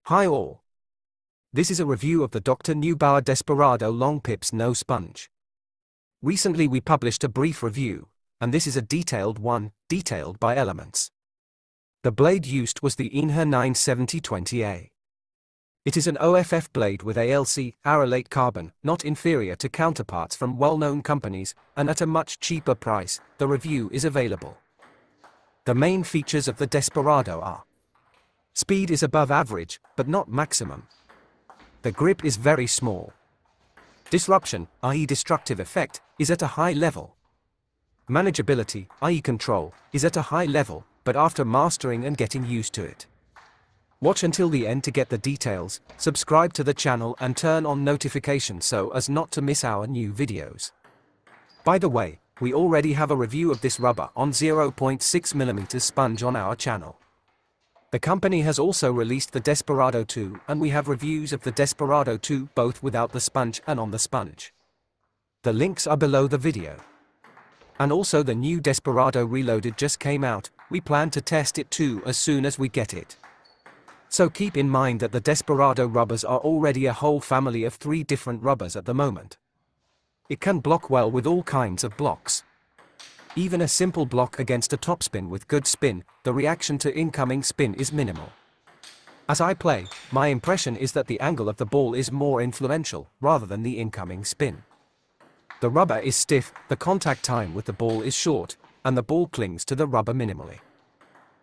Hi all. This is a review of the DR NEUBAUER Desperado Long Pips No Sponge. Recently we published a brief review, and this is a detailed one, detailed by elements. The blade used was the DR 97020A. It is an OFF blade with ALC, arylate carbon, not inferior to counterparts from well-known companies, and at a much cheaper price. The review is available. The main features of the Desperado are: speed is above average, but not maximum. The grip is very small. Disruption, i.e. destructive effect, is at a high level. Manageability, i.e. control, is at a high level, but after mastering and getting used to it. Watch until the end to get the details, subscribe to the channel and turn on notifications so as not to miss our new videos. By the way, we already have a review of this rubber on 0.6mm sponge on our channel. The company has also released the Desperado 2, and we have reviews of the Desperado 2 both without the sponge and on the sponge. The links are below the video. And also the new Desperado Reloaded just came out. We plan to test it too as soon as we get it. So keep in mind that the Desperado rubbers are already a whole family of 3 different rubbers at the moment. It can block well with all kinds of blocks. Even a simple block against a topspin with good spin, the reaction to incoming spin is minimal. As I play, my impression is that the angle of the ball is more influential, rather than the incoming spin. The rubber is stiff, the contact time with the ball is short, and the ball clings to the rubber minimally.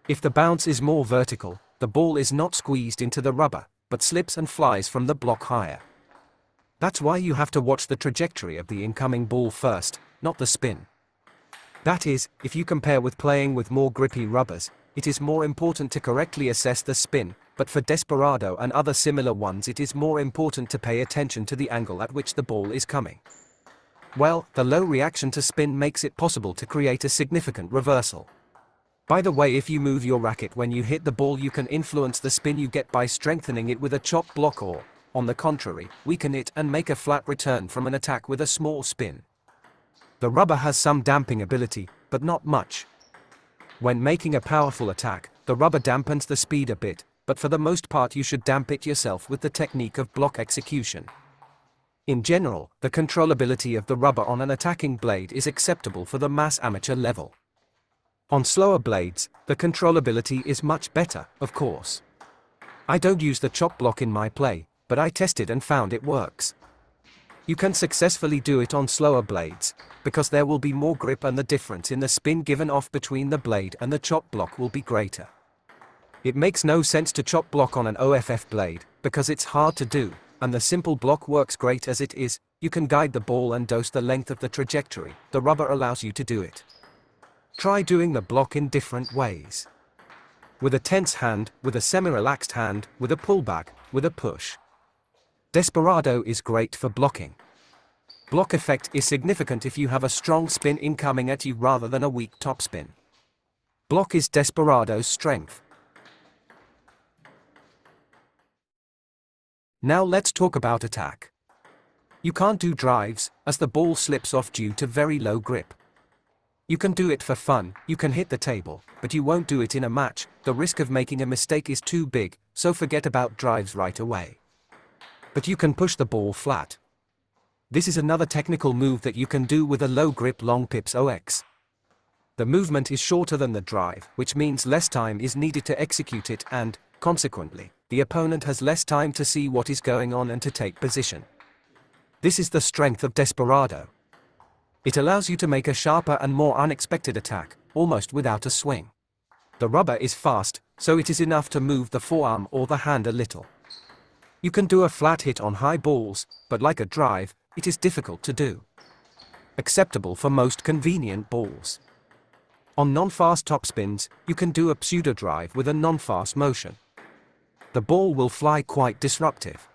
If the bounce is more vertical, the ball is not squeezed into the rubber, but slips and flies from the block higher. That's why you have to watch the trajectory of the incoming ball first, not the spin. That is, if you compare with playing with more grippy rubbers, it is more important to correctly assess the spin, but for Desperado and other similar ones it is more important to pay attention to the angle at which the ball is coming. Well, the low reaction to spin makes it possible to create a significant reversal. By the way, if you move your racket when you hit the ball, you can influence the spin you get by strengthening it with a chop block or, on the contrary, weaken it and make a flat return from an attack with a small spin. The rubber has some damping ability, but not much. When making a powerful attack, the rubber dampens the speed a bit, but for the most part you should damp it yourself with the technique of block execution. In general, the controllability of the rubber on an attacking blade is acceptable for the mass amateur level. On slower blades, the controllability is much better, of course. I don't use the chop block in my play, but I tested and found it works. You can successfully do it on slower blades, because there will be more grip and the difference in the spin given off between the blade and the chop block will be greater. It makes no sense to chop block on an OFF blade, because it's hard to do, and the simple block works great as it is. You can guide the ball and dose the length of the trajectory. The rubber allows you to do it. Try doing the block in different ways. With a tense hand, with a semi-relaxed hand, with a pullback, with a push. Desperado is great for blocking. Block effect is significant if you have a strong spin incoming at you rather than a weak topspin. Block is Desperado's strength. Now let's talk about attack. You can't do drives, as the ball slips off due to very low grip. You can do it for fun, you can hit the table, but you won't do it in a match. The risk of making a mistake is too big, so forget about drives right away. But you can push the ball flat. This is another technical move that you can do with a low grip long pips OX. The movement is shorter than the drive, which means less time is needed to execute it and, consequently, the opponent has less time to see what is going on and to take position. This is the strength of Desperado. It allows you to make a sharper and more unexpected attack, almost without a swing. The rubber is fast, so it is enough to move the forearm or the hand a little. You can do a flat hit on high balls, but like a drive, it is difficult to do. Acceptable for most convenient balls. On non-fast topspins, you can do a pseudo-drive with a non-fast motion. The ball will fly quite disruptive.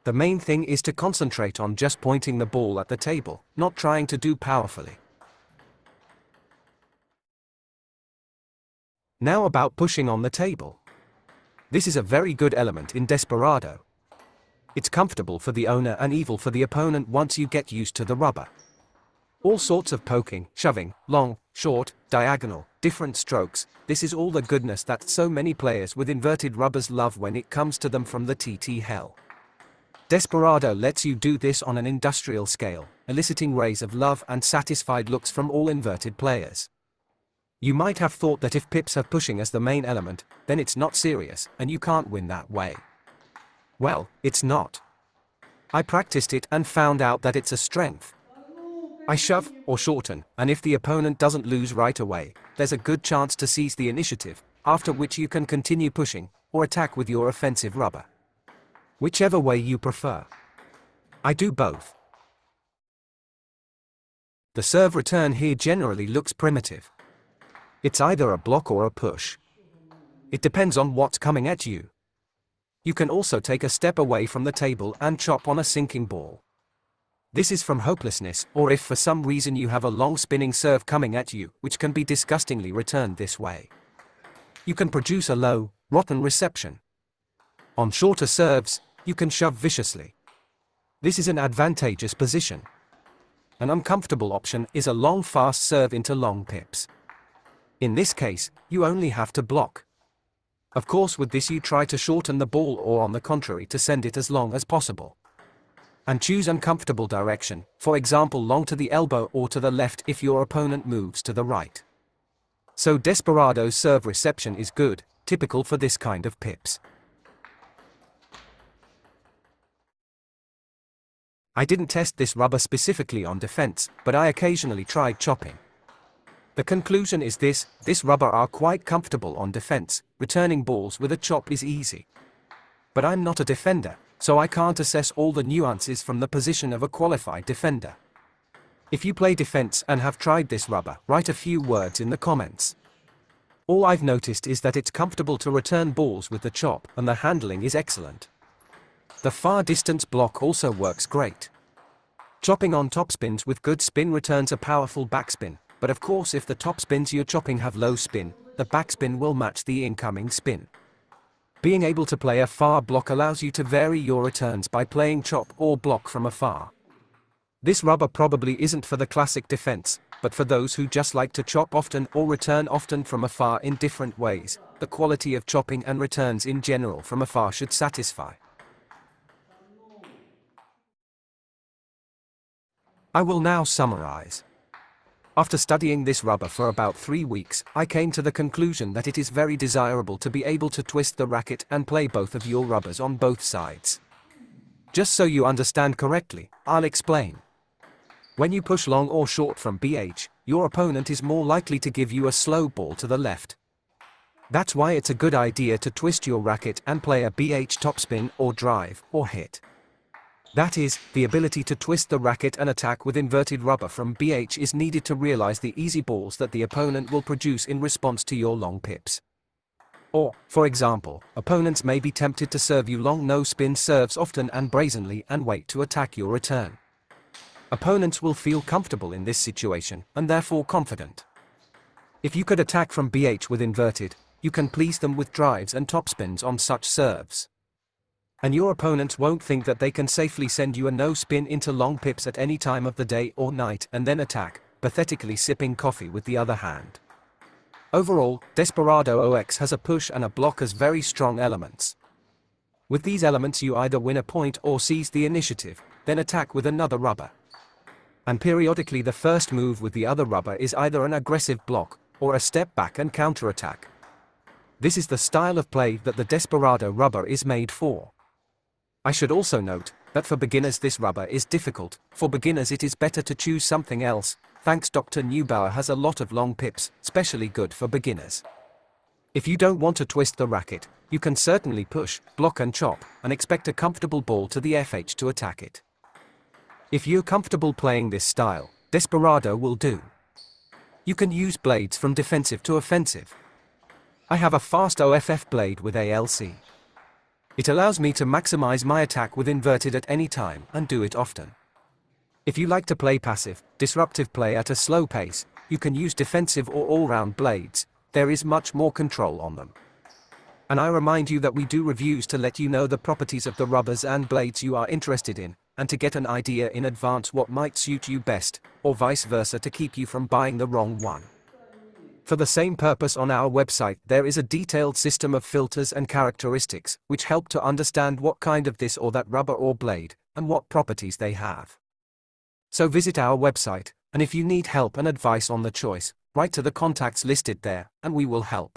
The main thing is to concentrate on just pointing the ball at the table, not trying to do powerfully. Now about pushing on the table. This is a very good element in Desperado. It's comfortable for the owner and evil for the opponent once you get used to the rubber. All sorts of poking, shoving, long, short, diagonal, different strokes, this is all the goodness that so many players with inverted rubbers love when it comes to them from the TT hell. Desperado lets you do this on an industrial scale, eliciting rays of love and satisfied looks from all inverted players. You might have thought that if pips have pushing as the main element, then it's not serious, and you can't win that way. Well, it's not. I practiced it and found out that it's a strength. I shove, or shorten, and if the opponent doesn't lose right away, there's a good chance to seize the initiative, after which you can continue pushing, or attack with your offensive rubber. Whichever way you prefer. I do both. The serve return here generally looks primitive. It's either a block or a push. It depends on what's coming at you. You can also take a step away from the table and chop on a sinking ball. This is from hopelessness, or if for some reason you have a long spinning serve coming at you, which can be disgustingly returned this way. You can produce a low, rotten reception. On shorter serves, you can shove viciously. This is an advantageous position. An uncomfortable option is a long fast serve into long pips. In this case, you only have to block. Of course with this you try to shorten the ball or on the contrary to send it as long as possible. And choose uncomfortable direction, for example long to the elbow or to the left if your opponent moves to the right. So Desperado's serve reception is good, typical for this kind of pips. I didn't test this rubber specifically on defense, but I occasionally tried chopping. The conclusion is this rubber are quite comfortable on defense, returning balls with a chop is easy. But I'm not a defender, so I can't assess all the nuances from the position of a qualified defender. If you play defense and have tried this rubber, write a few words in the comments. All I've noticed is that it's comfortable to return balls with the chop and the handling is excellent. The far distance block also works great. Chopping on topspins with good spin returns a powerful backspin, but of course if the topspins you're chopping have low spin, the backspin will match the incoming spin. Being able to play a far block allows you to vary your returns by playing chop or block from afar. This rubber probably isn't for the classic defense, but for those who just like to chop often or return often from afar in different ways, the quality of chopping and returns in general from afar should satisfy. I will now summarize. After studying this rubber for about 3 weeks, I came to the conclusion that it is very desirable to be able to twist the racket and play both of your rubbers on both sides. Just so you understand correctly, I'll explain. When you push long or short from BH, your opponent is more likely to give you a slow ball to the left. That's why it's a good idea to twist your racket and play a BH topspin or drive or hit. That is, the ability to twist the racket and attack with inverted rubber from BH is needed to realize the easy balls that the opponent will produce in response to your long pips. Or, for example, opponents may be tempted to serve you long no-spin serves often and brazenly and wait to attack your return. Opponents will feel comfortable in this situation and therefore confident. If you could attack from BH with inverted, you can please them with drives and topspins on such serves. And your opponents won't think that they can safely send you a no-spin into long pips at any time of the day or night and then attack, pathetically sipping coffee with the other hand. Overall, Desperado OX has a push and a block as very strong elements. With these elements you either win a point or seize the initiative, then attack with another rubber. And periodically the first move with the other rubber is either an aggressive block, or a step back and counterattack. This is the style of play that the Desperado rubber is made for. I should also note that for beginners this rubber is difficult. For beginners it is better to choose something else. Thanks Dr. Neubauer has a lot of long pips, specially good for beginners. If you don't want to twist the racket, you can certainly push, block and chop, and expect a comfortable ball to the FH to attack it. If you're comfortable playing this style, Desperado will do. You can use blades from defensive to offensive. I have a fast OFF blade with ALC. It allows me to maximize my attack with inverted at any time and do it often. If you like to play passive, disruptive play at a slow pace, you can use defensive or all-round blades. There is much more control on them. And I remind you that we do reviews to let you know the properties of the rubbers and blades you are interested in, and to get an idea in advance what might suit you best, or vice versa to keep you from buying the wrong one. For the same purpose, on our website there is a detailed system of filters and characteristics, which help to understand what kind of this or that rubber or blade, and what properties they have. So visit our website, and if you need help and advice on the choice, write to the contacts listed there, and we will help.